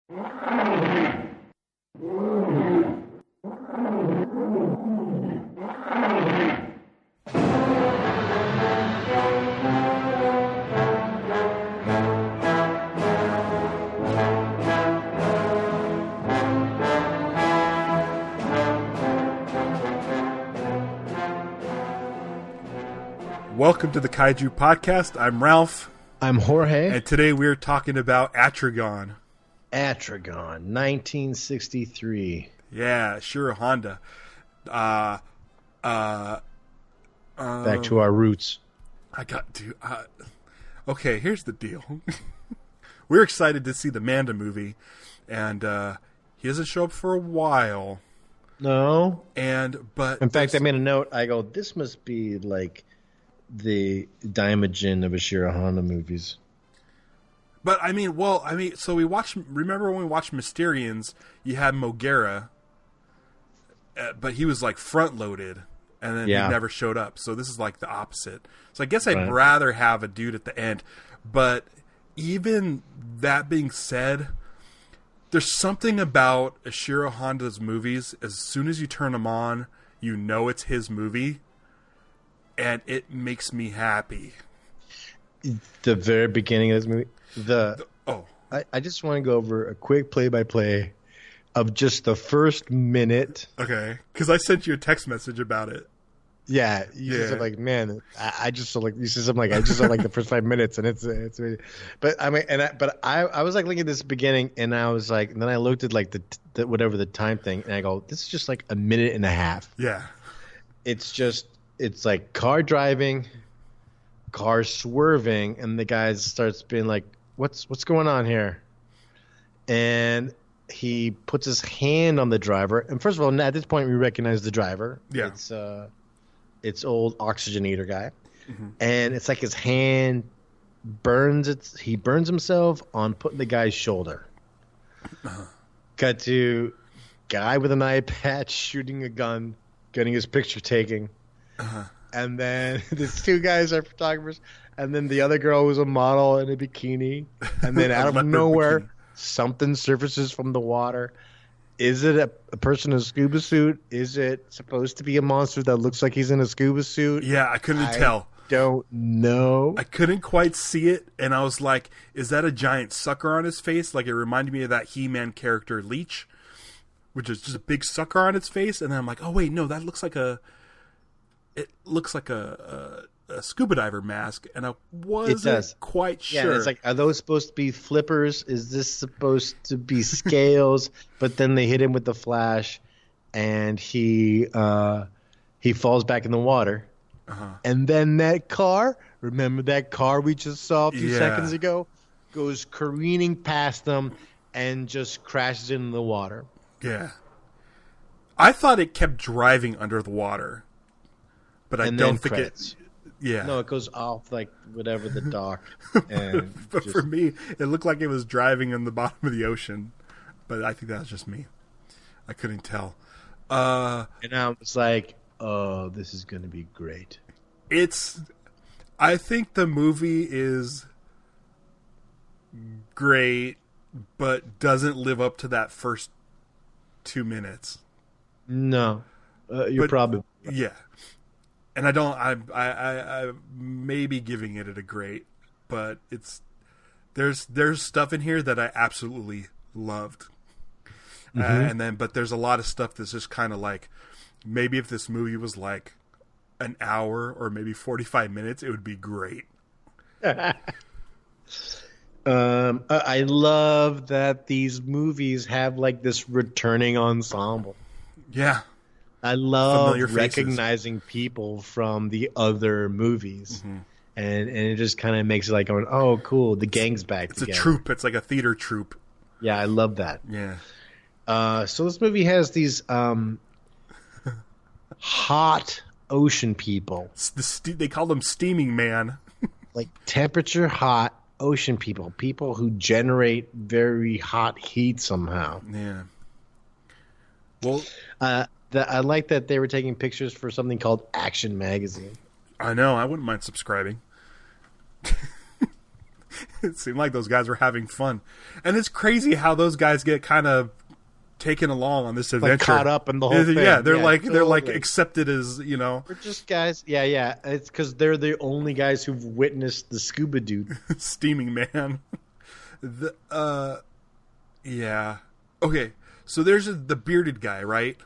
Welcome to the Kaiju Podcast. I'm Ralph. I'm Jorge. And today we're talking about Atragon. Atragon, 1963. Yeah, Ishiro Honda. Back to our roots. Okay, here's the deal. We're excited to see the Manda movie, and he doesn't show up for a while. No. But in fact, I made a note. I go, this must be like the Daimajin of Ishiro Honda movies. But so we watched. Remember when we watched Mysterians? You had Mogera, but he was like front loaded, and then he never showed up. So this is like the opposite. So I guess I'd rather have a dude at the end. But even that being said, there's something about Ishiro Honda's movies. As soon as you turn them on, you know it's his movie. And it makes me happy. The very beginning of this movie. I just want to go over a quick play-by-play of just the first minute. Okay, because I sent you a text message about it. Yeah, you said like, man, I just saw like you said something like I just saw like the first 5 minutes, and it's but I mean, I was like looking at this beginning, and I was like, and then I looked at like the whatever the time thing, and I go, this is just like a minute and a half. Yeah, it's like car driving, car swerving, and the guy starts being like, what's going on here? And he puts his hand on the driver. And first of all, at this point, we recognize the driver. Yeah. It's old oxygenator guy. Mm-hmm. And it's like his hand burns. He burns himself on putting the guy's shoulder. Uh-huh. Cut to guy with an eye patch shooting a gun, getting his picture taken. Uh-huh. And then these two guys are photographers, and then the other girl was a model in a bikini, and then out of nowhere, something surfaces from the water. Is it a person in a scuba suit? Is it supposed to be a monster that looks like he's in a scuba suit? Yeah, I couldn't tell. Don't know. I couldn't quite see it, and I was like, is that a giant sucker on his face? Like, it reminded me of that He-Man character, Leech, which is just a big sucker on its face, and then I'm like, oh, wait, no, that looks like a scuba diver mask, and I wasn't quite sure. Yeah, it's like, are those supposed to be flippers? Is this supposed to be scales? But then they hit him with the flash, and he falls back in the water. Uh-huh. And then that car, remember that car we just saw a few seconds ago, goes careening past them and just crashes into the water. Yeah. I thought it kept driving under the water. But I don't think credits. No, it goes off like whatever the dock. And but for me, it looked like it was driving on the bottom of the ocean. But I think that was just me. I couldn't tell. And I was like, oh, this is going to be great. I think the movie is great, but doesn't live up to that first 2 minutes. No. You're probably... Yeah. And I may be giving it a great, but there's stuff in here that I absolutely loved. Mm-hmm. But there's a lot of stuff that's just kind of like, maybe if this movie was like an hour or maybe 45 minutes, it would be great. I love that these movies have like this returning ensemble. Yeah. I love recognizing people from the other movies. Mm-hmm. And it just kind of makes it like going, oh, cool, the gang's back together. It's a troupe. It's like a theater troupe. Yeah, I love that. Yeah. So this movie has these hot ocean people. They call them steaming man. Like temperature hot ocean people. People who generate very hot heat somehow. Yeah. Well... I like that they were taking pictures for something called Action Magazine. I know. I wouldn't mind subscribing. It seemed like those guys were having fun. And it's crazy how those guys get kind of taken along on this adventure. Like caught up in the whole thing. Yeah, they're totally. they're like accepted as, you know. We're just guys. Yeah. It's because they're the only guys who've witnessed the scuba dude. Steaming man. Yeah. Okay, so there's the bearded guy, right?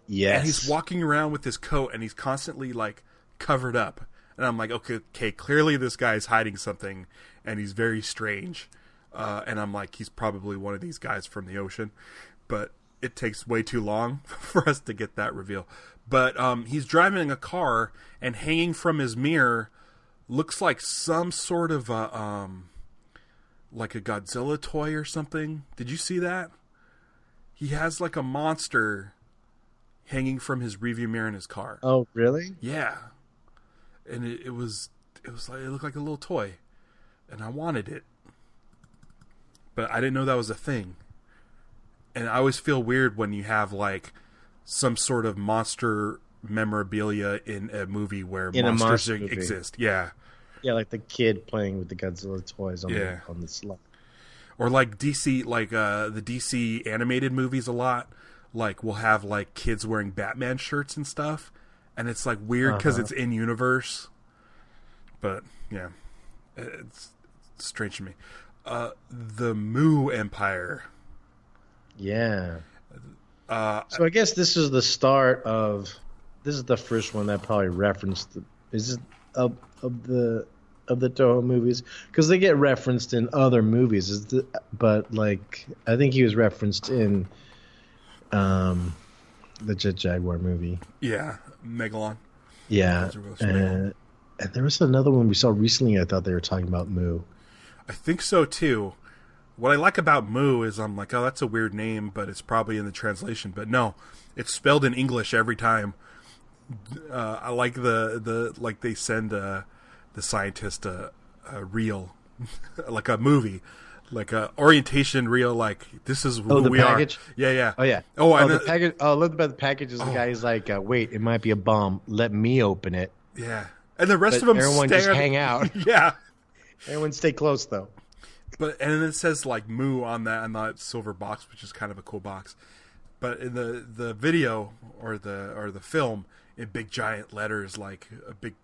Yes. And he's walking around with his coat, and he's constantly, like, covered up. And I'm like, okay, clearly this guy's hiding something, and he's very strange. And I'm like, he's probably one of these guys from the ocean. But it takes way too long for us to get that reveal. But he's driving a car, and hanging from his mirror looks like some sort of like a Godzilla toy or something. Did you see that? He has like a monster hanging from his rearview mirror in his car. Oh, really? Yeah. And it was like, it looked like a little toy, and I wanted it, but I didn't know that was a thing. And I always feel weird when you have like some sort of monster memorabilia in a movie where monsters exist. Yeah. Yeah, like the kid playing with the Godzilla toys on the slide. Or like DC, like the DC animated movies a lot. Like we'll have like kids wearing Batman shirts and stuff, and it's like weird because it's in universe. But yeah, it's strange to me. The Mu Empire. Yeah. So I guess this is the start of. This is the first one that probably referenced. Is it of the Toho movies, because they get referenced in other movies. But like I think he was referenced in the Jet Jaguar movie. Yeah, Megalon. Yeah, and there was another one we saw recently. I thought they were talking about Mu. I think so too. What I like about Mu is I'm like, oh, that's a weird name, but it's probably in the translation. But no, it's spelled in English every time. I like the like they send the scientist a reel, like a movie, like a orientation reel. Like this is who we package? Are. Yeah. Oh yeah. The package. Oh, look about the package is the guy who's like, wait, it might be a bomb. Let me open it. Yeah, and the rest of them everyone just hang out. Yeah, everyone stay close though. But and it says like Mu on that silver box, which is kind of a cool box. But in the video or the film, in big giant letters, like a big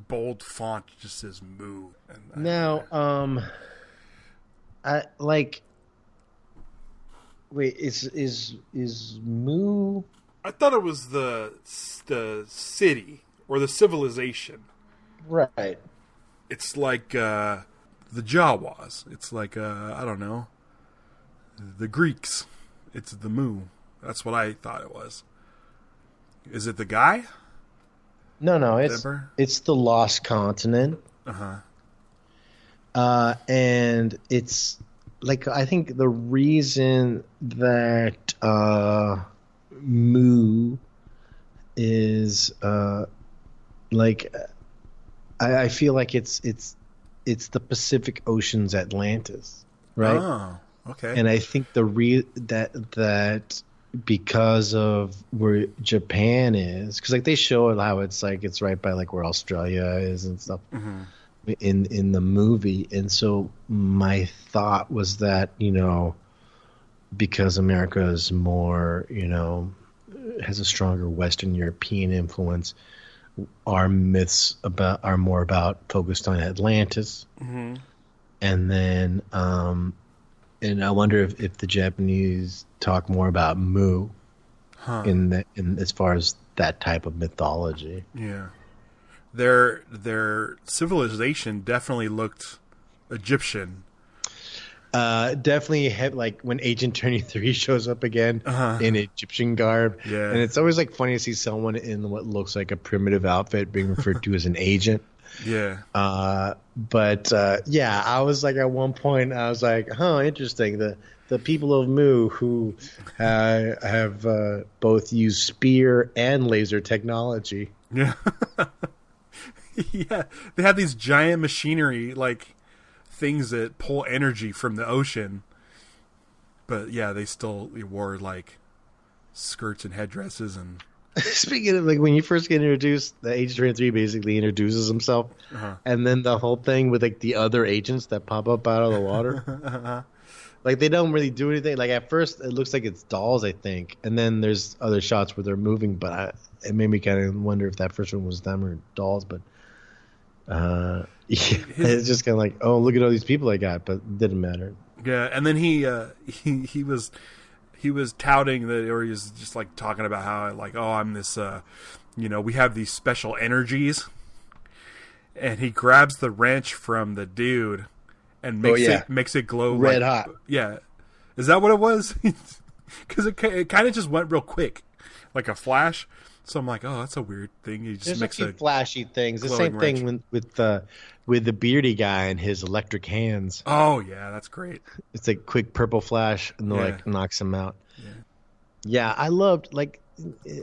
bold font, just says Mu. I like. Wait, is Mu? I thought it was the city or the civilization. Right. It's like the Jawas. It's like I don't know, the Greeks. It's the Mu. That's what I thought it was. Is it the guy? No, it's the Lost Continent. And it's like I think the reason that Mu is like I feel like it's the Pacific Ocean's Atlantis, right? Oh, okay. And I think that because of where Japan is, because like they show it how it's like it's right by like where Australia is and stuff in the movie, and so my thought was that because America is more has a stronger Western European influence, our myths are more about focused on Atlantis, and then and I wonder if the Japanese talk more about Mu in as far as that type of mythology. Yeah, their civilization definitely looked Egyptian. Definitely had, like when Agent 23 shows up again in Egyptian garb. Yeah, and it's always like funny to see someone in what looks like a primitive outfit being referred to as an agent. Yeah. But I was like at one point I was like, interesting. The people of Mu who have both used spear and laser technology. Yeah. Yeah. They have these giant machinery, like things that pull energy from the ocean. But yeah, they still wore like skirts and headdresses and Speaking of, like, when you first get introduced, the Agent 23 basically introduces himself, and then the whole thing with, like, the other agents that pop up out of the water. Like, they don't really do anything. Like, at first, it looks like it's dolls, I think, and then there's other shots where they're moving, but it made me kind of wonder if that first one was them or dolls, but yeah, it's just kind of like, oh, look at all these people I got, but it didn't matter. Yeah, and then he was touting that, or he was just like talking about how, like, oh, I'm this, we have these special energies, and he grabs the wrench from the dude and makes it glow red hot. Yeah, is that what it was? Because it kind of just went real quick, like a flash. So I'm like, oh, that's a weird thing. He just makes a flashy things. The same thing with the beardy guy and his electric hands. Oh yeah, that's great. It's a quick purple flash and like knocks him out. Yeah, I loved, like,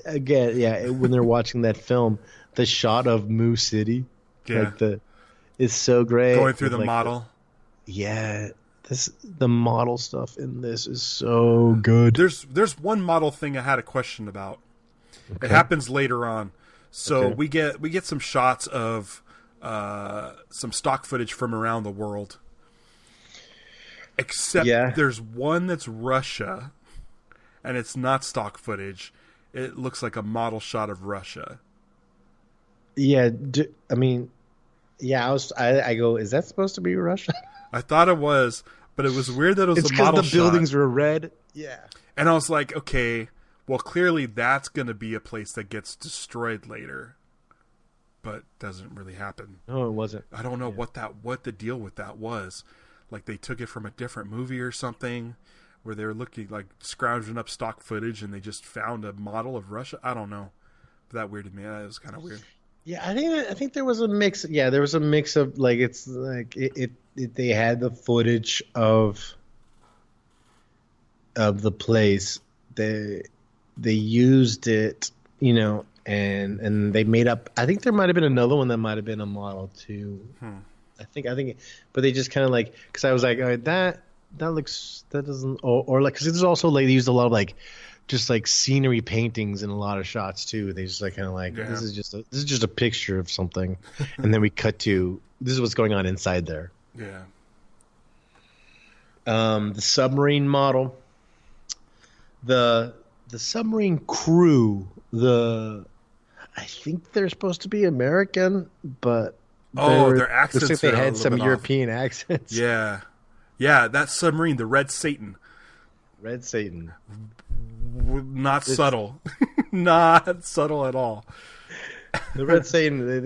again, when they're watching that film, the shot of Moo City. Yeah, like it's so great. Going through the model. The model stuff in this is so good. There's one model thing I had a question about. Okay. It happens later on. So we get some shots of some stock footage from around the world. Except there's one that's Russia, and it's not stock footage. It looks like a model shot of Russia. Yeah, I go, is that supposed to be Russia? I thought it was, but it was weird that it was a model shot. It's because the buildings were red. Yeah. And I was like, okay, well, clearly that's going to be a place that gets destroyed later, but doesn't really happen. No, it wasn't. I don't know what the deal with that was. Like, they took it from a different movie or something, where they were looking, like, scrounging up stock footage, and they just found a model of Russia. I don't know. That weirded me. That was kind of weird. Yeah, I think there was a mix. Yeah, there was a mix of, like, it's like they had the footage of the place. They used it, and they made up. I think there might have been another one that might have been a model too. I think, but they just kind of, like, because I was like, all right, that doesn't, or like, because there's also, like, they used a lot of, like, just, like, scenery paintings in a lot of shots too. They just, like, kind of like, this is just a picture of something, and then we cut to, this is what's going on inside there. Yeah. The submarine model, the submarine crew, I think they're supposed to be American, but their accents. Looks like they had some European accents. Yeah, that submarine, the Red Satan. Not subtle, not subtle at all. The Red Satan, and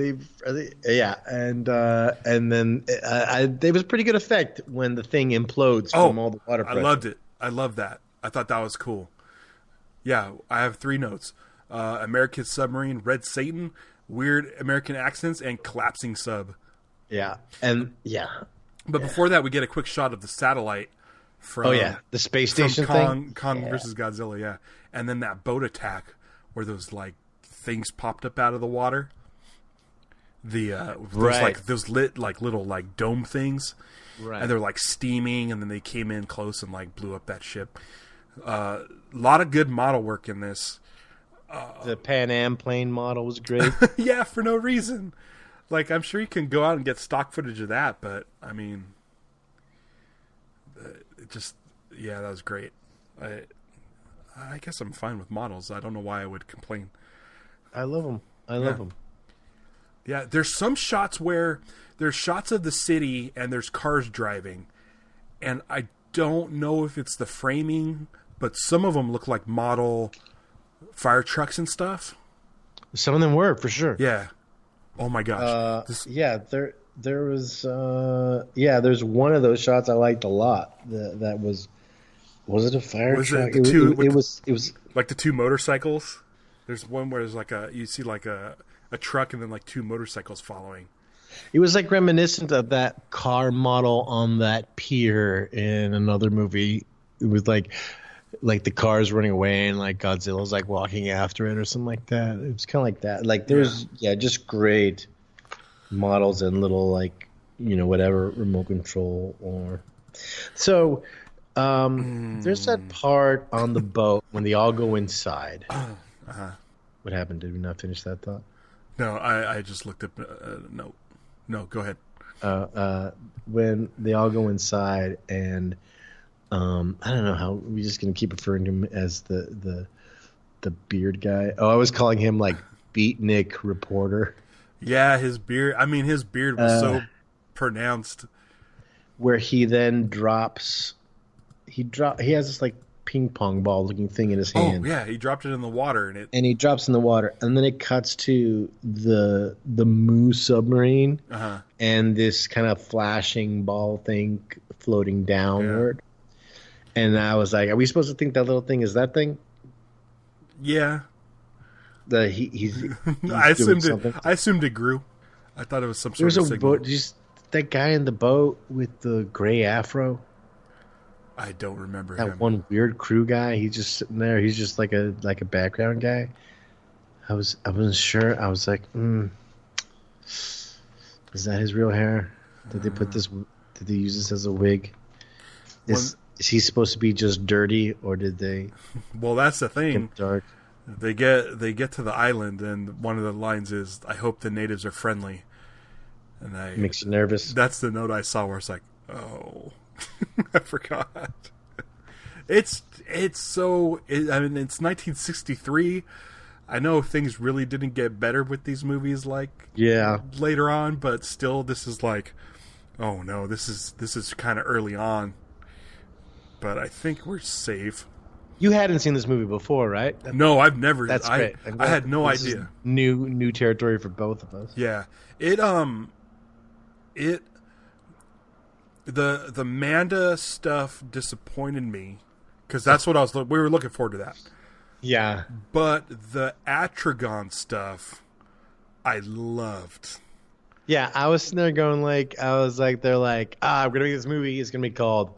then it was pretty good effect when the thing implodes from all the water pressure. I loved it. I love that. I thought that was cool. Yeah, I have 3 notes: American submarine, Red Satan, weird American accents, and collapsing sub. Yeah, and But before that, we get a quick shot of the satellite from the space station Kong versus Godzilla. Yeah, and then that boat attack where those, like, things popped up out of the water. Those lit, like, little, like, dome things, right? And they're, like, steaming, and then they came in close and, like, blew up that ship. A lot of good model work in this. The Pan Am plane model was great. Yeah, for no reason. Like, I'm sure you can go out and get stock footage of that, but I mean, that was great. I guess I'm fine with models. I don't know why I would complain. I love them. I love them. Yeah, there's some shots where there's shots of the city and there's cars driving, and I don't know if it's the framing, but some of them look like model fire trucks and stuff. Some of them were, for sure. Yeah. Oh my gosh. There was there's one of those shots I liked a lot. That was it a fire truck? It was like the 2 motorcycles. There's one where there's you see like a truck and then, like, 2 motorcycles following. It was, like, reminiscent of that car model on that pier in another movie. It was like the car's running away and, like, Godzilla's, like, walking after it or something like that. It was kind of like that. Like, there's just great models and little, like, whatever remote control or so. There's that part on the boat when they all go inside. What happened? Did we not finish that thought? No, I just looked up. No, go ahead. When they all go inside, and I don't know how we're just gonna keep referring to him as the beard guy. Oh, I was calling him like Beatnik Reporter. Yeah, his beard. I mean, his beard was so pronounced. Where he then drops. He has this like ping pong ball looking thing in his hand. Oh yeah, he dropped it in the water, and he drops in the water, and then it cuts to the Moo submarine, and this kind of flashing ball thing floating downward. Yeah. And I was like, "Are we supposed to think that little thing is that thing?" Yeah. He's I assumed it grew. I thought it was some sort of signal. Boat. Just that guy in the boat with the gray afro. I don't remember that him. One weird crew guy. He's just sitting there. He's just like a background guy. I wasn't sure. I was like, is that his real hair? Did they put this? Did they use this as a wig? Is he supposed to be just dirty, or did they? Well, that's the thing. Dark. They get to the island, and one of the lines is, "I hope the natives are friendly." And makes you nervous. That's the note I saw where it's like, oh. I forgot. It's 1963. I know things really didn't get better with these movies later on, but still this is like, oh no, this is kind of early on. But I think we're safe. You hadn't seen this movie before, right? No, I've never. That's great. I had no idea. New territory for both of us. Yeah. The Manda stuff disappointed me because that's what we were looking forward to that. Yeah. But the Atragon stuff, I loved. Yeah, I was sitting there going they're like, we're going to make this movie. It's going to be called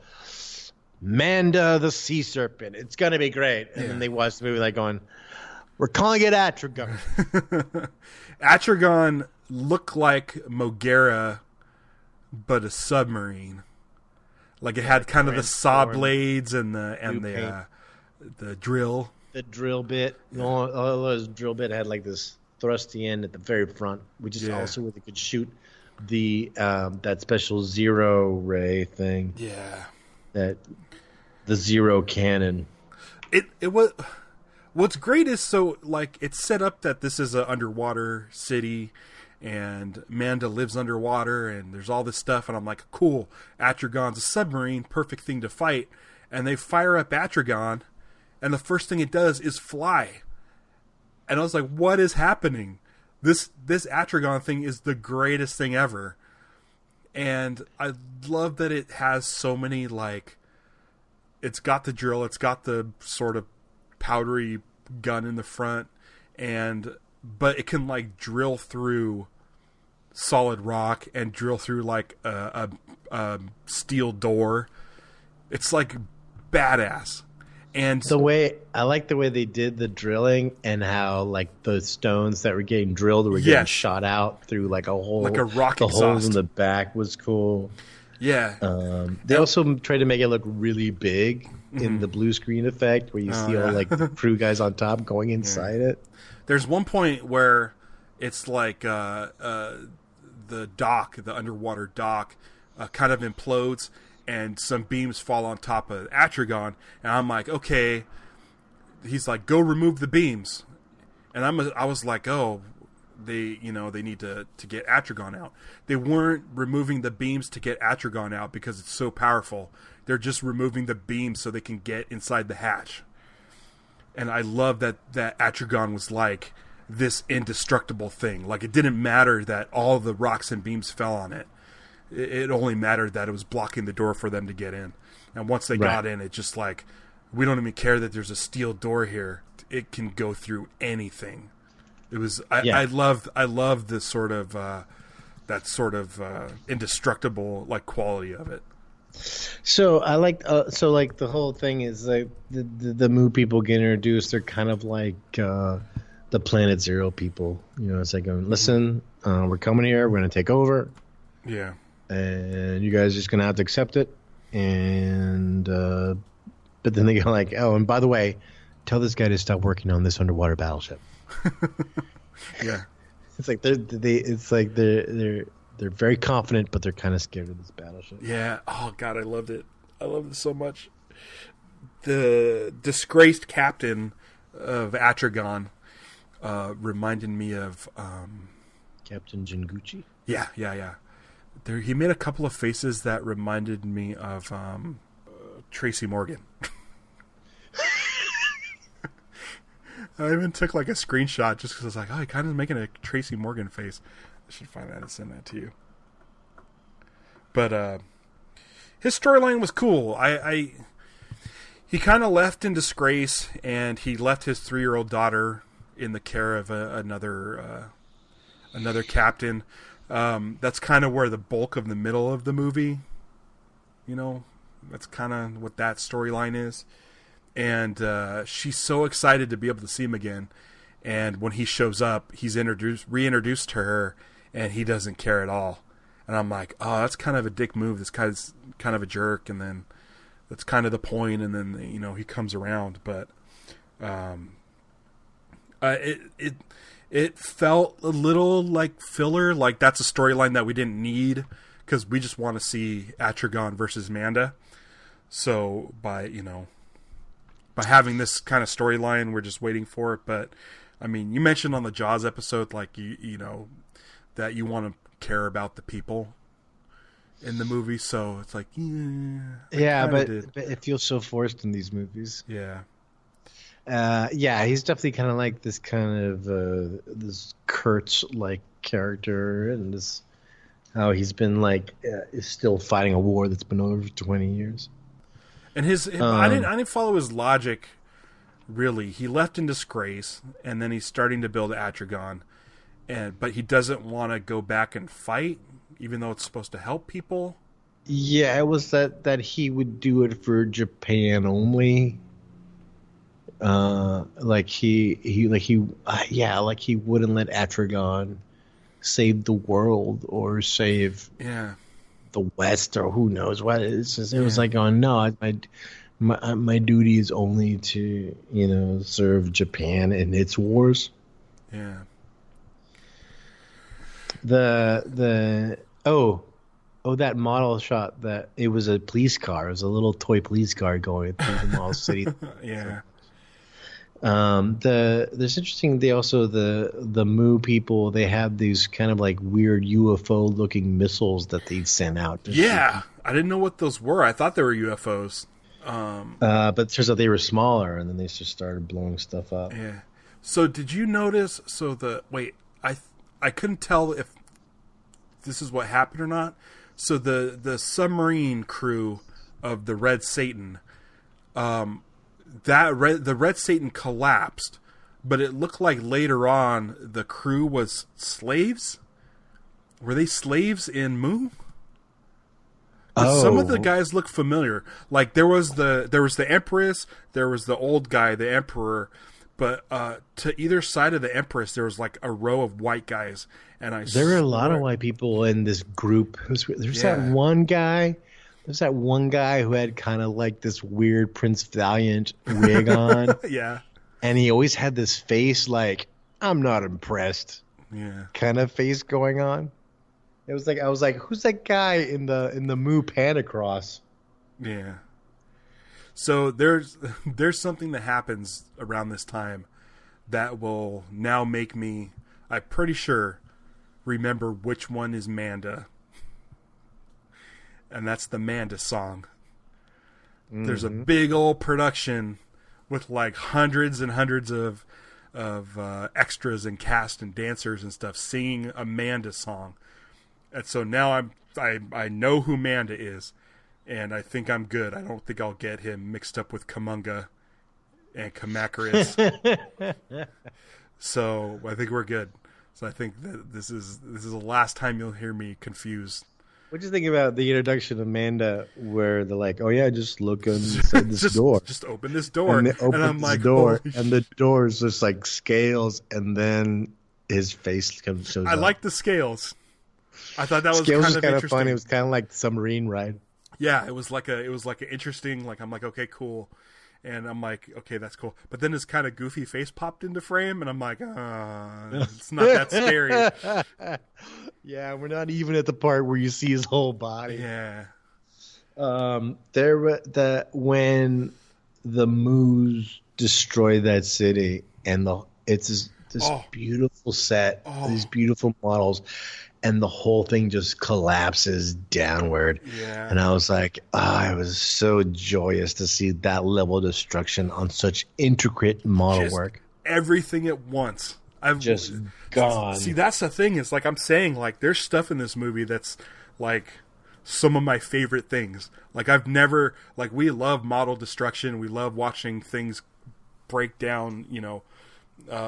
Manda the Sea Serpent. It's going to be great. And then they watched the movie going, we're calling it Atragon. Atragon looked like Mogera, but a submarine. Like it had kind of the saw blades and the drill. The drill bit. Yeah. All those drill bit had like this thrusty end at the very front, which is also where they could shoot the that special zero ray thing. Yeah. The zero cannon. It was. What's great is it's set up that this is an underwater city. And Manda lives underwater, and there's all this stuff, and I'm like, cool, Atragon's a submarine, perfect thing to fight. And they fire up Atragon, and the first thing it does is fly. And I was like, what is happening? This Atragon thing is the greatest thing ever. And I love that it has so many, it's got the drill, it's got the sort of powdery gun in the front, but it can drill through solid rock and drill through a steel door. It's badass. And I like the way they did the drilling and how the stones that were getting drilled were getting shot out through a hole. Like a rock exhaust. The holes in the back was cool. Yeah. They also tried to make it look really big in the blue screen effect where you see all the crew guys on top going inside it. There's one point where it's the underwater dock, kind of implodes, and some beams fall on top of Atragon, and I'm like, okay. He's like, go remove the beams, and I was like, oh, they need to get Atragon out. They weren't removing the beams to get Atragon out because it's so powerful. They're just removing the beams so they can get inside the hatch. And I love that Atragon was this indestructible thing. It didn't matter that all the rocks and beams fell on it. It only mattered that it was blocking the door for them to get in. And once they got in, it just we don't even care that there's a steel door here. It can go through anything. It was I love this sort of that sort of indestructible quality of it. So I like the whole thing is the Moo people get introduced. They're kind of like the Planet Zero people. It's going, listen, we're coming here. We're going to take over. Yeah. And you guys are just going to have to accept it. And but then they go oh, and by the way, tell this guy to stop working on this underwater battleship. Yeah. It's like they're very confident, but they're kind of scared of this battleship. Yeah. Oh God, I loved it. I loved it so much. The disgraced captain of Atragon reminded me of Captain Jinguji. Yeah. He made a couple of faces that reminded me of Tracy Morgan. I even took like a screenshot just because I was like, oh, he kind of making a Tracy Morgan face. I should find that and send that to you. But his storyline was cool. He kind of left in disgrace, and he left his 3-year-old daughter in the care of another captain. That's kind of where the bulk of the middle of the movie, that's kind of what that storyline is. And she's so excited to be able to see him again. And when he shows up, he's reintroduced to her, and he doesn't care at all. And I'm like, oh, that's kind of a dick move. This guy's kind of a jerk. And then that's kind of the point. And then, he comes around. But it felt a little like filler. Like that's a storyline that we didn't need because we just want to see Atragon versus Manda. So by having this kind of storyline, we're just waiting for it. But I mean, you mentioned on the Jaws episode, like you that you want to care about the people in the movie. So it's like, but it feels so forced in these movies. Yeah. He's definitely kind of like this kind of this Kurtz-like character, and this how he's been like is still fighting a war that's been over for 20 years. And I didn't follow his logic really. He left in disgrace, and then he's starting to build Atragon, but he doesn't want to go back and fight, even though it's supposed to help people. Yeah, it was that he would do it for Japan only. Like he wouldn't let Atragon save the world or save the West or who knows what. It was like, oh no, my duty is only to serve Japan in its wars. Yeah. That model shot, that it was a police car. It was a little toy police car going through the mall city. Yeah. There's interesting. They also the Mu people. They have these kind of like weird UFO looking missiles that they send out. Yeah, I didn't know what those were. I thought they were UFOs. But it turns out they were smaller, and then they just started blowing stuff up. Yeah. So did you notice? I couldn't tell if this is what happened or not. So the submarine crew of the Red Satan, the Red Satan collapsed, but it looked like later on the crew was slaves. Were they slaves in Mu? Some of the guys look familiar. Like there was the Empress, there was the old guy, the Emperor, but to either side of the Empress there was like a row of white guys, and there were a lot of white people in this group. There's that one guy. There's that one guy who had kind of like this weird Prince Valiant wig on. Yeah. And he always had this face like, I'm not impressed. Yeah. Kind of face going on. It was like, I was like, who's that guy in the Mu Panicross? Yeah. So there's something that happens around this time that will now make me, I'm pretty sure, remember which one is Manda. And that's the Manda song. Mm-hmm. There's a big old production with like hundreds and hundreds of extras and cast and dancers and stuff singing a Manda song. And so now I know who Manda is, and I think I'm good. I don't think I'll get him mixed up with Kamunga and Kamakuris. So I think we're good. So I think that this is the last time you'll hear me confused. What do you think about the introduction of Manda, where they're like, "Oh yeah, just look inside this door, just open this door," and I'm like, "Door," and the door is just like scales, and then his face shows up. I like the scales. I thought that was scales kind of funny. It was kind of like the Submarine ride. Yeah, it was like an interesting. Like I'm like, okay, cool. And I'm like, okay, that's cool. But then his kind of goofy face popped into frame, and I'm like, it's not that scary. Yeah, we're not even at the part where you see his whole body. Yeah. When the Moos destroy that city, and it's this beautiful set, these beautiful models, and the whole thing just collapses downward. Yeah. And I was like, I was so joyous to see that level of destruction on such intricate model work. Everything at once. I've just gone. See, that's the thing. Is like I'm saying, like there's stuff in this movie that's like some of my favorite things. Like I've never we love model destruction. We love watching things break down,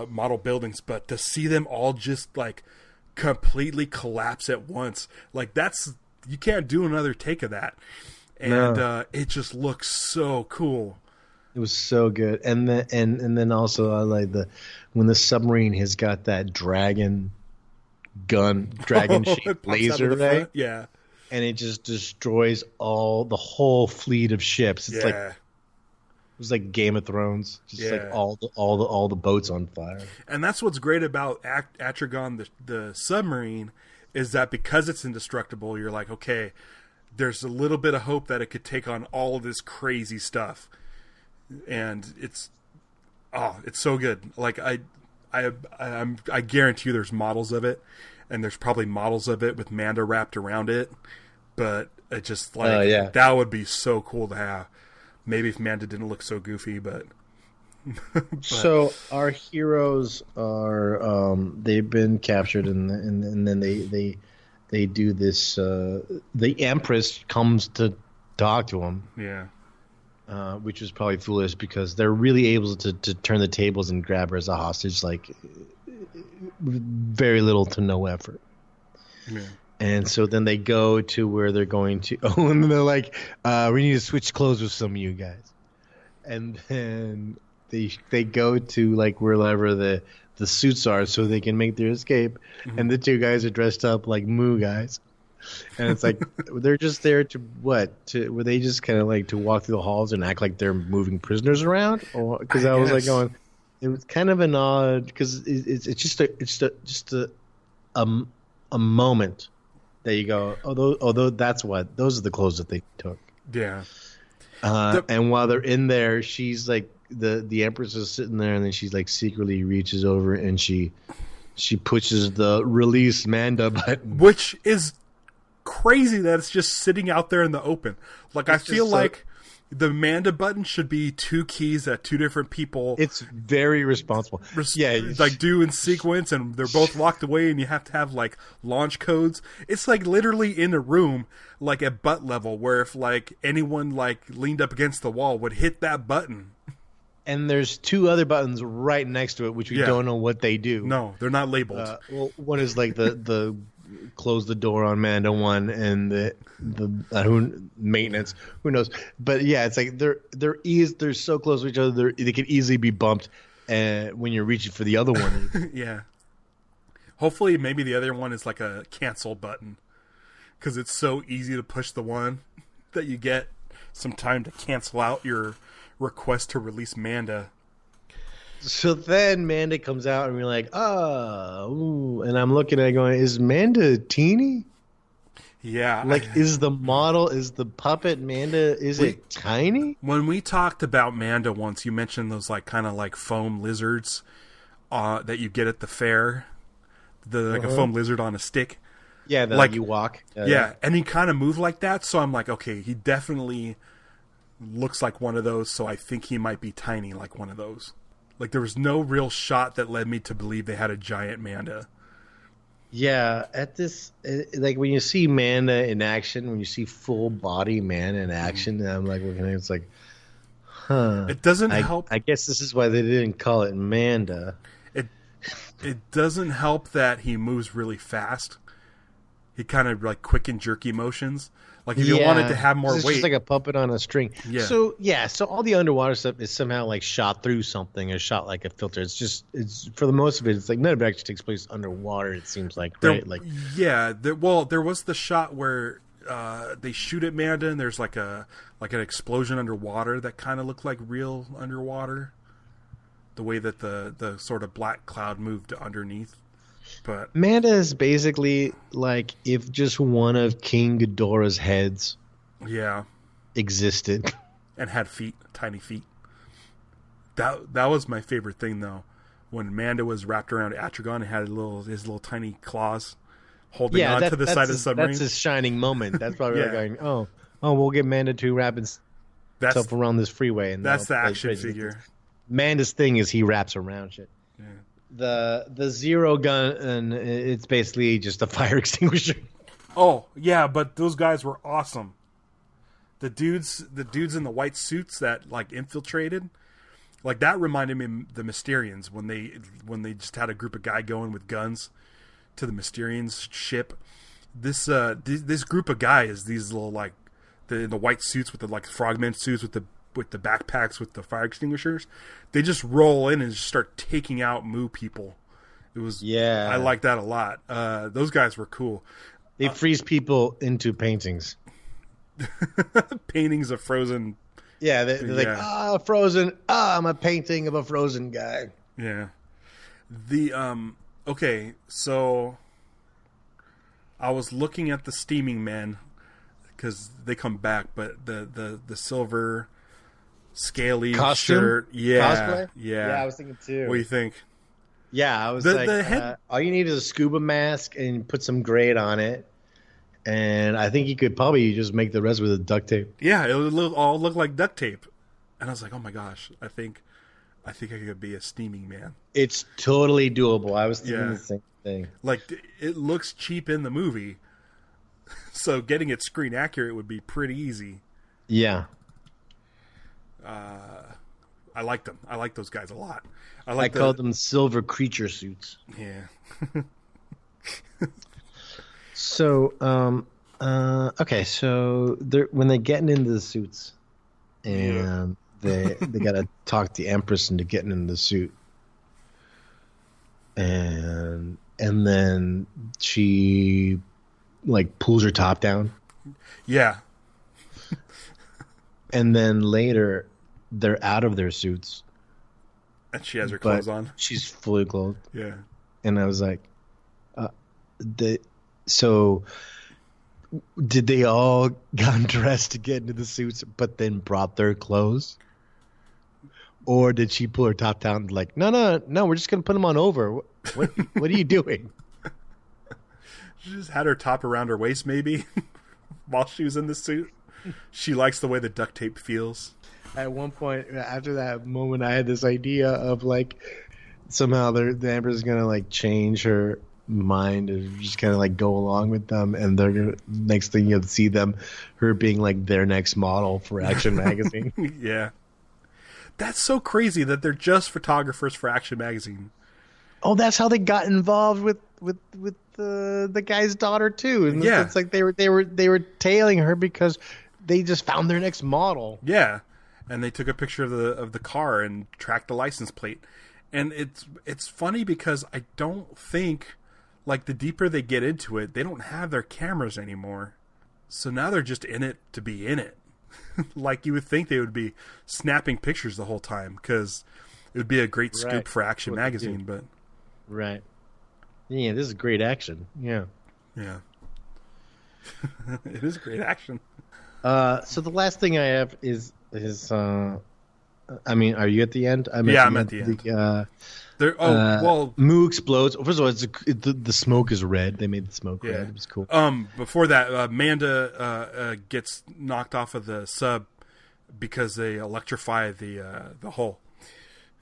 model buildings, but to see them all just like completely collapse at once, like you can't do another take of that. And it just looks so cool. It was so good. And then also I like when the submarine has got that dragon shaped laser, right? Yeah. And it just destroys the whole fleet of ships. It's like it was like Game of Thrones, just like all the boats on fire. And that's what's great about Atragon, the submarine, is that because it's indestructible, you're like, okay, there's a little bit of hope that it could take on all of this crazy stuff. And it's so good. Like I guarantee you there's models of it, and there's probably models of it with Manda wrapped around it. But it just that would be so cool to have. Maybe if Manda didn't look so goofy, but so our heroes are they've been captured, and then they do this. The Empress comes to talk to them. Yeah. Which was probably foolish because they're really able to turn the tables and grab her as a hostage, like very little to no effort. Yeah. And so then they go to where they're going to. Oh, and they're like, "We need to switch clothes with some of you guys." And then they go to like wherever the suits are, so they can make their escape. Mm-hmm. And the two guys are dressed up like Moo guys. And it's like they're just there were they just kind of like to walk through the halls and act like they're moving prisoners around? Or because I was like going, it was kind of an odd, because it's just a moment that you go, although that's what those are the clothes that they took. Yeah. And while they're in there, she's like the Empress is sitting there, and then she's like secretly reaches over and she pushes the release Manda button, which is crazy that it's just sitting out there in the open. Like I feel like the Manda button should be two keys that two different people. It's very responsible. Like do in sequence, and they're both locked away, and you have to have like launch codes. It's like literally in a room, like at butt level, where if like anyone like leaned up against the wall would hit that button. And there's two other buttons right next to it, which we don't know what they do. No, they're not labeled. Well, one is like the close the door on Manda one, and the maintenance. Who knows? But yeah, it's like they're so close to each other. They could easily be bumped when you're reaching for the other one. Yeah. Hopefully, maybe the other one is like a cancel button, because it's so easy to push the one that you get some time to cancel out your request to release Manda. So then Manda comes out, and we're like, and I'm looking at it going, is Manda teeny? Yeah. Like, is the puppet Manda, is it tiny? When we talked about Manda once, you mentioned those like kind of like foam lizards that you get at the fair. A foam lizard on a stick. Yeah, like you walk. Yeah, and he kind of moved like that, so I'm like, okay, he definitely looks like one of those, so I think he might be tiny like one of those. Like, there was no real shot that led me to believe they had a giant Manda. Yeah, like when you see Manda in action, when you see full body Manda in action, I'm like, it's like, huh. It doesn't help. I guess this is why they didn't call it Manda. It doesn't help that he moves really fast. He kind of like quick and jerky motions. Like if you wanted to have more weight, just like a puppet on a string. Yeah. So all the underwater stuff is somehow like shot through something or shot like a filter. It's for the most of it, it's like none of it actually takes place underwater. It seems like, right? Like there was the shot where they shoot at Manda, and there's like an explosion underwater that kind of looked like real underwater. The way that the sort of black cloud moved underneath. But Manda is basically like if just one of King Ghidorah's heads existed. And had feet, tiny feet. That was my favorite thing, though. When Manda was wrapped around Atragon and had his little tiny claws holding on to the side of the submarine. That's his shining moment. That's why we're going, oh, we'll get Manda to wrap himself around this freeway. And that's the action figure. Manda's thing is he wraps around shit. Yeah. The zero gun, and it's basically just a fire extinguisher. Oh yeah, but those guys were awesome. The dudes in the white suits that like infiltrated, like that reminded me of the Mysterians when they just had a group of guys going with guns to the Mysterians ship. This group of guys, these little like the white suits with the like frogman suits with the backpacks with the fire extinguishers, they just roll in and just start taking out Moo people. It was I like that a lot. Those guys were cool. They freeze people into paintings. Paintings of frozen. Yeah, they're like, frozen. I'm a painting of a frozen guy. Yeah. Okay, so I was looking at the Steaming Men because they come back, but the silver scaly costume? Shirt, cosplay? Yeah, I was thinking too. What do you think? Yeah, I was the head... all you need is a scuba mask and put some grade on it. And I think you could probably just make the rest with a duct tape. Yeah, it would all look like duct tape. And I was like, oh my gosh, I think I could be a Steaming Man. It's totally doable. I was thinking the same thing. Like, it looks cheap in the movie, so getting it screen accurate would be pretty easy. Yeah. I liked them. I like those guys a lot. I called them silver creature suits. Yeah. So, okay, so when they're getting into the suits, and they got to talk the Empress into getting into the suit, and then she like pulls her top down. Yeah. And then later, they're out of their suits, and she has her clothes on. She's fully clothed. Yeah. And I was like, So, did they all got dressed to get into the suits, but then brought their clothes? Or did she pull her top down like, no, we're just going to put them on over. What are you doing? She just had her top around her waist, maybe, while she was in the suit. She likes the way the duct tape feels. At one point, after that moment, I had this idea of like, somehow the Empress is going to like change her mind and just kind of like go along with them, and they're gonna, next thing you'll see her being like their next model for Action Magazine. Yeah, that's so crazy that they're just photographers for Action Magazine. Oh, that's how they got involved with the guy's daughter too. And it's like they were tailing her because they just found their next model. Yeah, and they took a picture of the car and tracked the license plate. And it's funny because I don't think, like, the deeper they get into it, they don't have their cameras anymore. So now they're just in it to be in it. Like, you would think they would be snapping pictures the whole time, because it would be a great scoop for Action Magazine. But right. Yeah, this is great action. Yeah. Yeah. It is great action. So the last thing I have is I mean, are you at the end? I'm at the end. Moo explodes. First of all, the smoke is red. They made the smoke red. It was cool. Before that, Manda gets knocked off of the sub because they electrify the hull.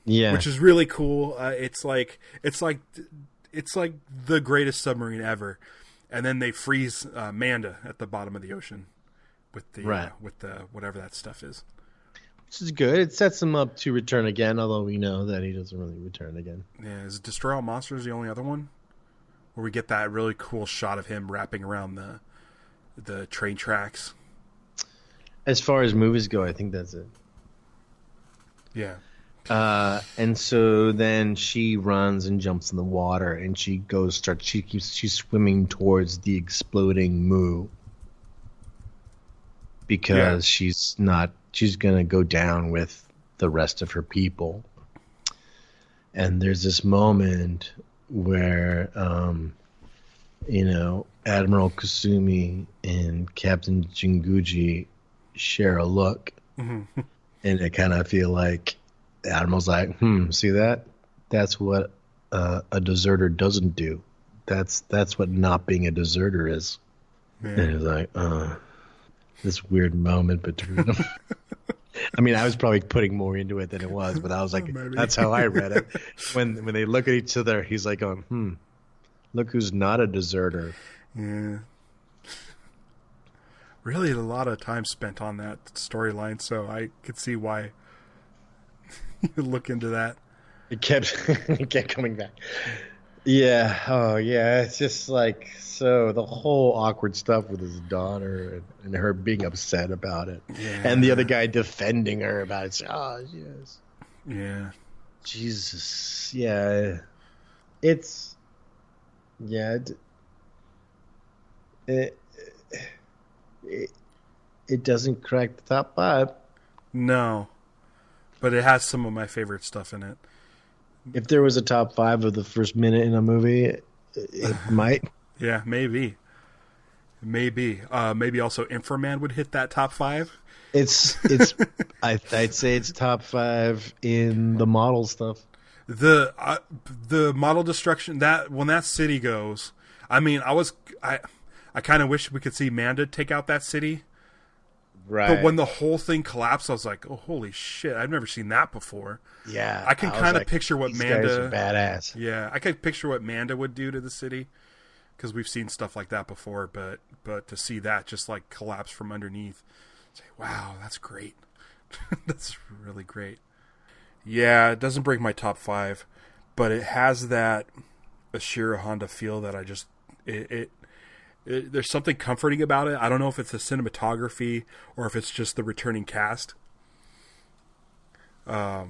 Yeah, which is really cool. It's like the greatest submarine ever, and then they freeze Manda at the bottom of the ocean with the whatever that stuff is. Which is good. It sets him up to return again, although we know that he doesn't really return again. Yeah, is Destroy All Monsters the only other one? Where we get that really cool shot of him wrapping around the train tracks? As far as movies go, I think that's it. Yeah. And so then she runs and jumps in the water, and she's swimming towards the exploding Moo. because she's going to go down with the rest of her people. And there's this moment where, Admiral Kasumi and Captain Jinguji share a look. Mm-hmm. And I kind of feel like the Admiral's like, see that? That's what a deserter doesn't do. That's what not being a deserter is. Man. And it's like, this weird moment between them. I mean, I was probably putting more into it than it was, but I was like, that's how I read it. When they look at each other, he's like going, look who's not a deserter. Yeah. Really a lot of time spent on that storyline, so I could see why you look into that. It kept coming back. Yeah. Oh, yeah. It's just like, so the whole awkward stuff with his daughter and her being upset about it. Yeah. And the other guy defending her about it. Oh, yes. Yeah. Jesus. Yeah. It's, yeah. It doesn't crack the top 5. No. But it has some of my favorite stuff in it. If there was a top 5 of the first minute in a movie, it might. Yeah, maybe. Maybe also Inframan would hit that top 5. It's I'd say it's top 5 in the model stuff. The model destruction, that when that city goes, I mean, I kind of wish we could see Manda take out that city. Right. But when the whole thing collapsed, I was like, oh, holy shit, I've never seen that before. Yeah. I can kind of picture what Manda... Guys are badass. Yeah, I can picture what Manda would do to the city, because we've seen stuff like that before, but to see that just like collapse from underneath, say, wow, that's great. That's really great. Yeah, it doesn't break my top 5, but it has that Ishiro Honda feel that I just... There's something comforting about it. I don't know if it's the cinematography or if it's just the returning cast. But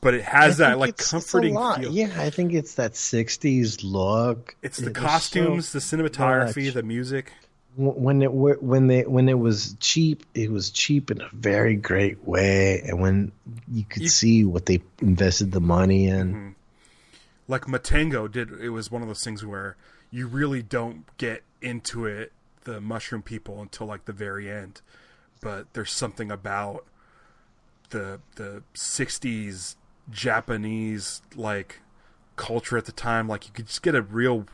it has that like comforting feel. Yeah, I think it's that 60s look. It's the costumes, the cinematography, the music. When it was cheap, it was cheap in a very great way, and when you could see what they invested the money in. Mm-hmm. Like Matango did, it was one of those things where you really don't get into it, the mushroom people, until like the very end. But there's something about the 60s Japanese like culture at the time, like you could just get a real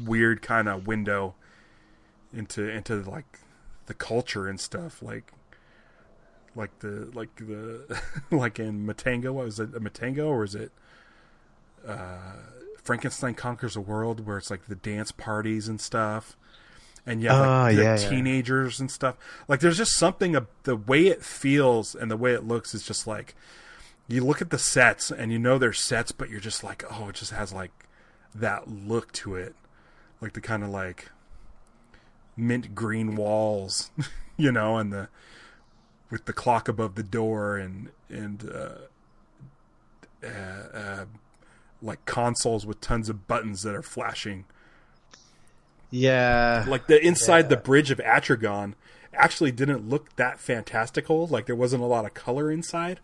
weird kind of window into like the culture and stuff, like the like in Matango. What was it, a Matango, or is it Frankenstein Conquers the World, where it's like the dance parties and stuff, and you have like teenagers and stuff. Like there's just something the way it feels and the way it looks is just like, you look at the sets and you know they're sets, but you're just like, oh, it just has like that look to it, like the kind of like mint green walls, and with the clock above the door and like consoles with tons of buttons that are flashing. Yeah. Like the inside the bridge of Atragon actually didn't look that fantastical. Like there wasn't a lot of color inside.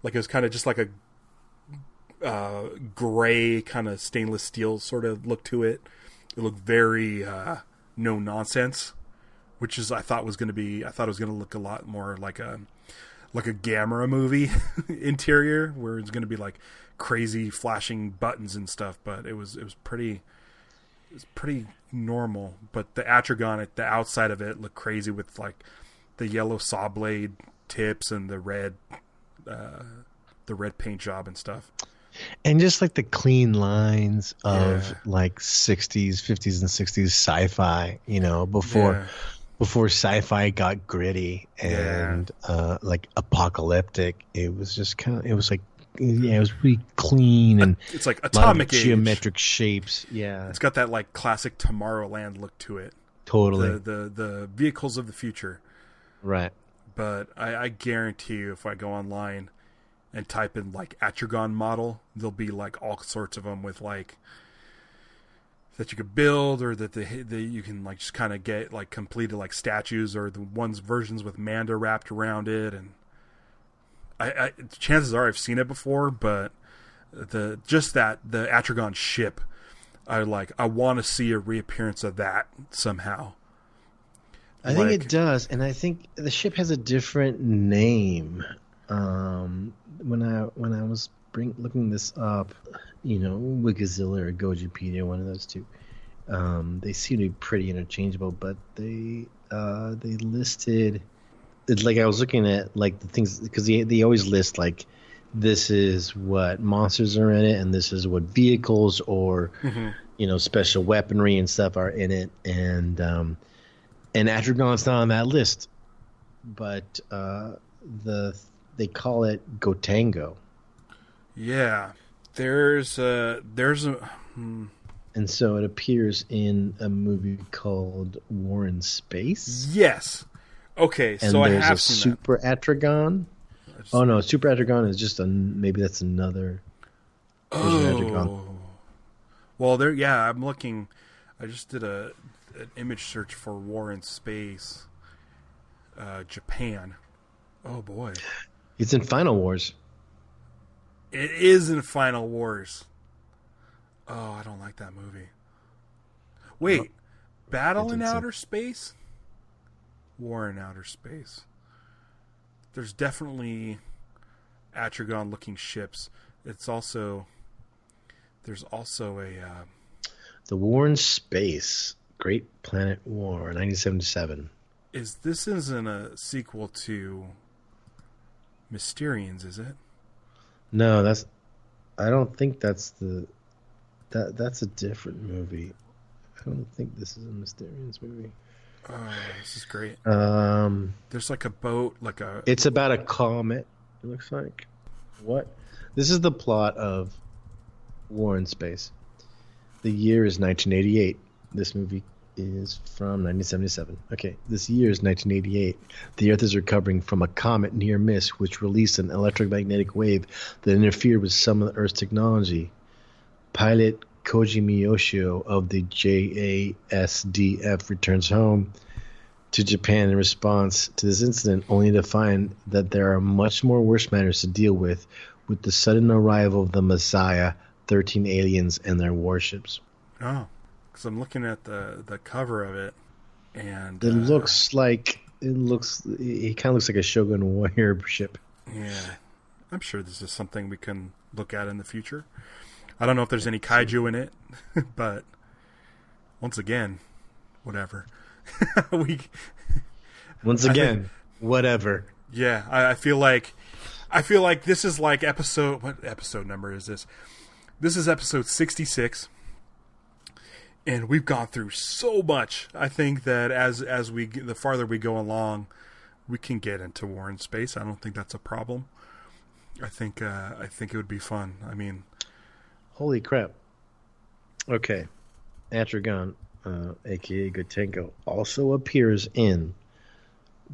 Like it was kind of just like a gray kind of stainless steel sort of look to it. It looked very no nonsense, which is I thought it was going to look a lot more like a Gamera movie interior, where it's going to be like crazy flashing buttons and stuff, but it was pretty normal. But the Atragon at the outside of it looked crazy with like the yellow saw blade tips and the red paint job and stuff. And just like the clean lines of like 60s, 50s and 60s sci-fi, before sci-fi got gritty and like apocalyptic. It was just it was really clean, and it's like Atomic Age. Geometric shapes. Yeah. It's got that like classic Tomorrowland look to it. Totally. The vehicles of the future. Right. But I guarantee you, if I go online and type in like Atragon model, there'll be like all sorts of them with like that you could build, or that you can like just kind of get like completed like statues, or the ones versions with Manda wrapped around it. And I chances are I've seen it before, but the Atragon ship, I want to see a reappearance of that somehow. I think it does, and I think the ship has a different name. When I was looking this up, Wikizilla or Gojipedia, one of those two, they seem to be pretty interchangeable, but they listed it, like I was looking at like the things, because they always list like this is what monsters are in it, and this is what vehicles or special weaponry and stuff are in it, and Atragon's not on that list, but they call it Gotengo. Yeah, there's a. And so it appears in a movie called War in Space. Yes. Okay, and so I there's have a seen Super Atragon. Oh no, Super Atragon is just maybe that's another. Oh. Well, there. Yeah, I'm looking. I just did an image search for War in Space. Japan. Oh boy. It's in Final Wars. It is in Final Wars. Oh, I don't like that movie. Wait, Battle in Outer Space? War in Outer Space. There's definitely Atragon-looking ships. There's also a... The War in Space. Great Planet War, 1977. This isn't a sequel to Mysterians, is it? No, I don't think that's that's a different movie. I don't think this is a Mysterians movie. Oh, this is great. There's like a boat, It's about a comet, it looks like. What? This is the plot of War in Space. The year is 1988. This movie is from 1977. Okay, this year is 1988. The Earth is recovering from a comet near miss, which released an electromagnetic wave that interfered with some of the Earth's technology. Pilot Koji Miyoshio of the JASDF returns home to Japan in response to this incident, only to find that there are much more worse matters to deal with the sudden arrival of the Messiah, 13 aliens, and their warships. Oh. Because I'm looking at the cover of it, and it looks like it kind of looks like a Shogun warrior ship. Yeah, I'm sure this is something we can look at in the future. I don't know if there's any kaiju in it, but once again, whatever. Whatever. Yeah, I feel like this is like episode. What episode number is this? This is episode 66. And we've gone through so much. I think that the farther we go along, we can get into War in Space. I don't think that's a problem. I think it would be fun. I mean, holy crap! Okay, Atragon, aka Gotengo, also appears in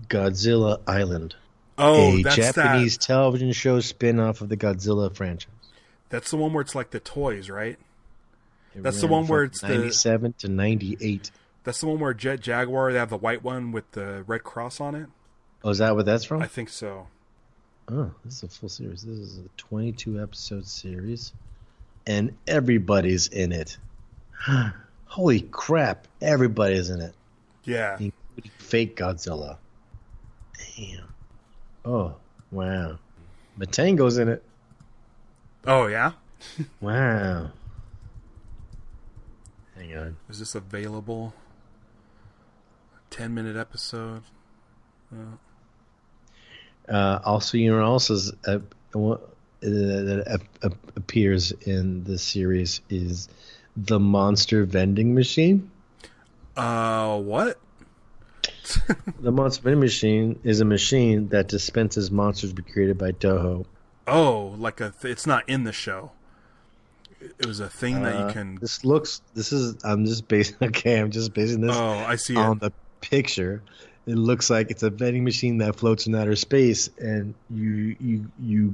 Godzilla Island, a Japanese television show spin-off of the Godzilla franchise. That's the one where it's like the toys, right? That's the one where it's 97 to 98. That's the one where Jet Jaguar, they have the white one with the red cross on it. Oh, is that what that's from? I think so. Oh, this is a full series. This is a 22-episode series, and everybody's in it. Holy crap, everybody's in it. Yeah. Including fake Godzilla. Damn. Oh, wow. Matango's in it. Oh, yeah? Wow. Hang on. Is this available? 10-minute episode? Also, that appears in this series is the Monster Vending Machine. What? The Monster Vending Machine is a machine that dispenses monsters created by Toho. Oh, like it's not in the show. It was a thing that you can. I'm just basing this. Oh, I see on the picture. It looks like it's a vending machine that floats in outer space, and you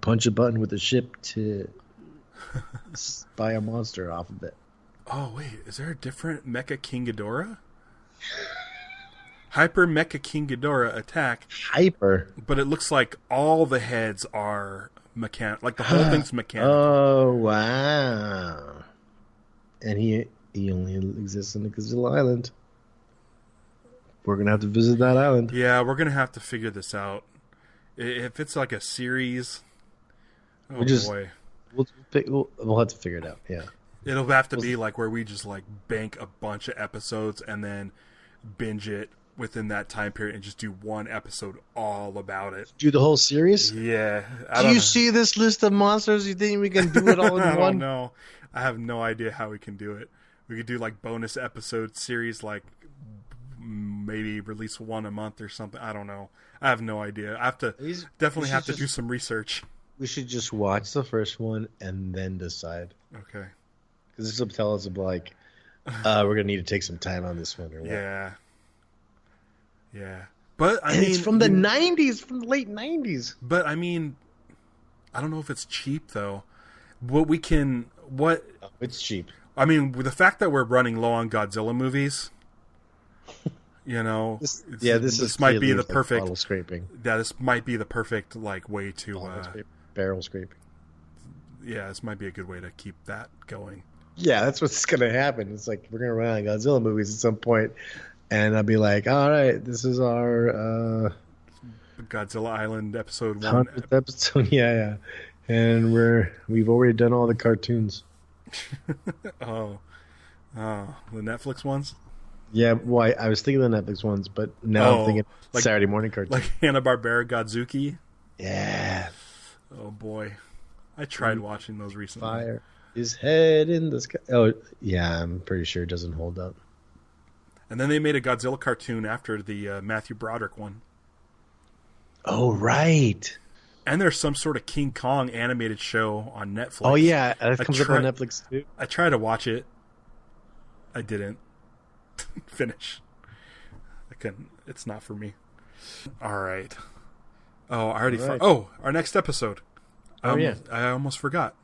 punch a button with a ship to buy a monster off of it. Oh wait, is there a different Mecha King Ghidorah? Hyper Mecha King Ghidorah attack. Hyper. But it looks like all the heads are mechanical. Like the whole thing's mechanical. Oh, wow. And he only exists in the Godzilla Island. We're going to have to visit that island. Yeah, we're going to have to figure this out. If it's like a series... Oh, boy. We'll have to figure it out, yeah. It'll have to be like where we just like bank a bunch of episodes and then binge it within that time period and just do one episode all about it. Do the whole series? Yeah. Do you see this list of monsters? You think we can do it all in one? I don't know. I have no idea how we can do it. We could do like bonus episode series, like maybe release one a month or something. I don't know. I have no idea. I have to definitely have to do some research. We should just watch the first one and then decide. Okay. Because this will tell us like we're gonna need to take some time on this one or what. Yeah. Yeah. But I mean, it's from the 90s, from the late 90s. But I mean, I don't know if it's cheap though. It's cheap. I mean, with the fact that we're running low on Godzilla movies, you know, this might be the perfect bottle scraping. Yeah, this might be the perfect like way to barrel scraping. Yeah, this might be a good way to keep that going. Yeah, that's what's going to happen. It's like we're going to run out of Godzilla movies at some point, and I'll be like, all right, this is our Godzilla Island episode 1. 100th episode, yeah. And we've already done all the cartoons. Oh, the Netflix ones? Yeah, well, I was thinking the Netflix ones, but now I'm thinking like, Saturday morning cartoons. Like Hanna-Barbera Godzuki? Yeah. Oh, boy. I tried watching those recently. Fire his head in the sky. Oh, yeah, I'm pretty sure it doesn't hold up. And then they made a Godzilla cartoon after the Matthew Broderick one. Oh, right. And there's some sort of King Kong animated show on Netflix. Oh, yeah, that comes up on Netflix, too. I tried to watch it. I didn't finish. I couldn't. It's not for me. All right. Oh, I already... our next episode. Yeah. I almost forgot.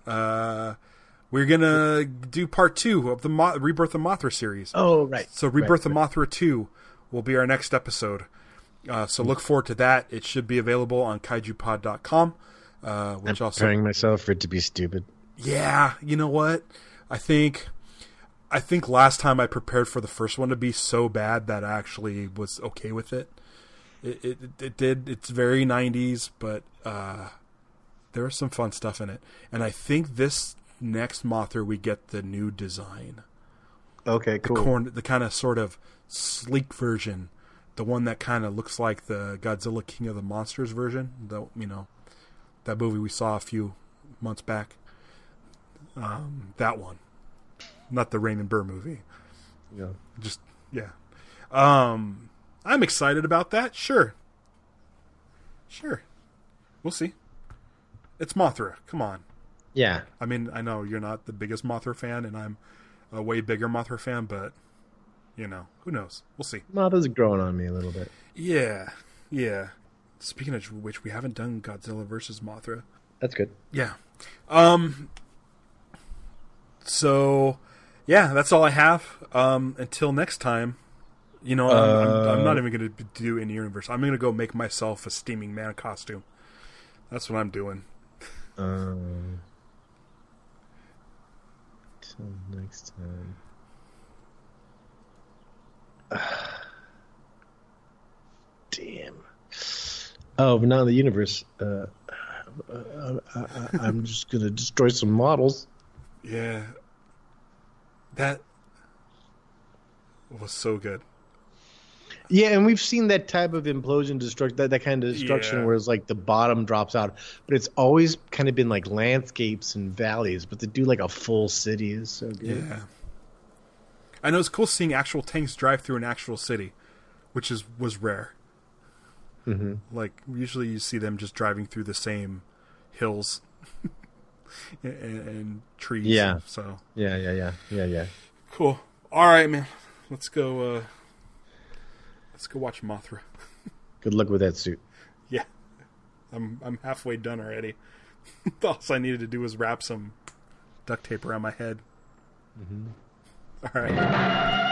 We're going to do part 2 of the Rebirth of Mothra series. Oh, right. So Rebirth of Mothra 2 will be our next episode. So look forward to that. It should be available on kaijupod.com. I'm preparing myself for it to be stupid. Yeah, you know what? I think last time I prepared for the first one to be so bad that I actually was okay with it. It did. It's very 90s, but there was some fun stuff in it. And I think this next Mothra we get the new design. Okay, cool. The kind of sort of sleek version. The one that kind of looks like the Godzilla King of the Monsters version. That movie we saw a few months back. That one. Not the Raymond Burr movie. Yeah. Just, yeah. I'm excited about that. Sure. We'll see. It's Mothra. Come on. Yeah. I mean, I know you're not the biggest Mothra fan, and I'm a way bigger Mothra fan, but, who knows? We'll see. Mothra's growing on me a little bit. Yeah. Speaking of which, we haven't done Godzilla versus Mothra. That's good. Yeah. So, yeah, that's all I have. Until next time, I'm not even going to do in universe. I'm going to go make myself a steaming man costume. That's what I'm doing. Till next time. Damn. Oh, but not in the universe. I'm just going to destroy some models. Yeah. That was so good. Yeah, and we've seen that type of implosion, that kind of destruction where it's like the bottom drops out. But it's always kind of been like landscapes and valleys. But to do like a full city is so good. Yeah. I know it's cool seeing actual tanks drive through an actual city, which was rare. Mm-hmm. Like, usually you see them just driving through the same hills and trees. Yeah. So. Yeah. Cool. All right, man. Let's go watch Mothra. Good luck with that suit. Yeah. I'm halfway done already. All I needed to do was wrap some duct tape around my head. Mm-hmm. All right.